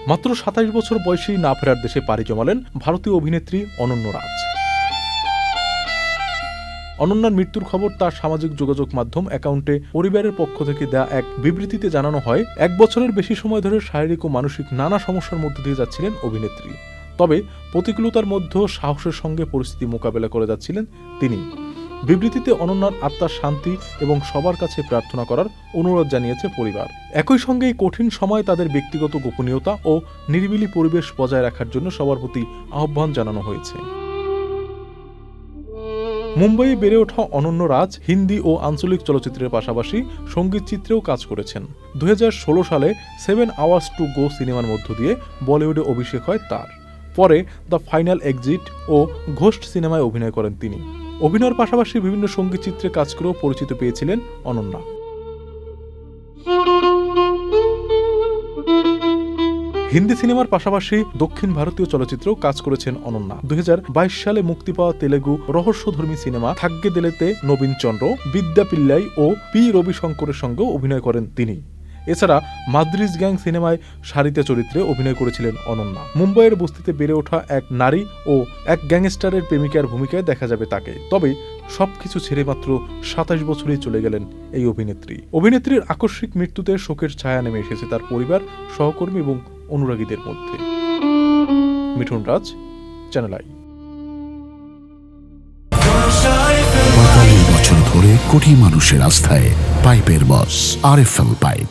মাত্র ২৭ বছর বয়সেই না ফেরার দেশে পাড়ি জমালেন ভারতীয় অভিনেত্রী অনন্য রাজ। অনন্যার মৃত্যুর খবর তার সামাজিক যোগাযোগ মাধ্যম অ্যাকাউন্টে পরিবারের পক্ষ থেকে দেয়া এক বিবৃতিতে জানানো হয়, ১ বছরের বেশি সময় ধরে শারীরিক ও মানসিক নানা সমস্যার মধ্য দিয়ে যাচ্ছিলেন অভিনেত্রী। তবে প্রতিকূলতার মধ্যেও সাহসের সঙ্গে পরিস্থিতি মোকাবেলা করে যাচ্ছিলেন তিনি। বিবৃতিতে অনন্যার আত্মার শান্তি এবং সবার কাছে প্রার্থনা করার অনুরোধ জানিয়েছে পরিবার। একই সঙ্গে এই কঠিন সময়ে তাদের ব্যক্তিগত গোপনীয়তা ও নিরিবিলি পরিবেশ বজায় রাখার জন্য সবার প্রতি আহ্বান জানানো হয়েছে। মুম্বাইয়ে বেড়ে ওঠা অনন্য রাজ হিন্দি ও আঞ্চলিক চলচ্চিত্রের পাশাপাশি সঙ্গীত চিত্রেও কাজ করেছেন। ২০১৬ সালে 7 আওয়ার্স টু গো সিনেমার মধ্য দিয়ে বলিউডে অভিষেক হয় তার। পরে দ্য ফাইনাল এক্সিট ও ঘোস্ট সিনেমায় অভিনয় করেন তিনি। অভিনয়ের পাশাপাশি বিভিন্ন সঙ্গীত চিত্রে কাজ করেও পরিচিত পেয়েছিলেন অনন্যা। হিন্দি সিনেমার পাশাপাশি দক্ষিণ ভারতীয় চলচ্চিত্রেও কাজ করেছেন অনন্যা। ২০২২ সালে মুক্তি পাওয়া তেলেগু রহস্যধর্মী সিনেমা থাগ্গে দিলেতে নবীন চন্দ্র, বিদ্যা পিল্লাই ও পি রবিশঙ্করের সঙ্গেও অভিনয় করেন তিনি। এছাড়া মাদ্রিজ গ্যাং সিনেমায় সারিতা চরিত্রে অভিনয় করেছিলেন অনন্যা। মুম্বাইয়ের বস্তিতে বেড়ে ওঠা এক নারী ও এক গ্যাংস্টারের প্রেমিকার ভূমিকায় দেখা যাবে তাকে। তবে সবকিছু ছেড়ে মাত্র ২৭ বছরেই চলে গেলেন এই অভিনেত্রী। অভিনেত্রীর আকস্মিক মৃত্যুতে শোকের ছায়া নেমে এসেছে তার পরিবার, সহকর্মী এবং অনুরাগীদের মধ্যে। মিঠুন রাজ, চ্যানেল আই। ৪৫ বছর ধরে কোটি মানুষের আস্থায় পাইপের বস RFL পাইপ।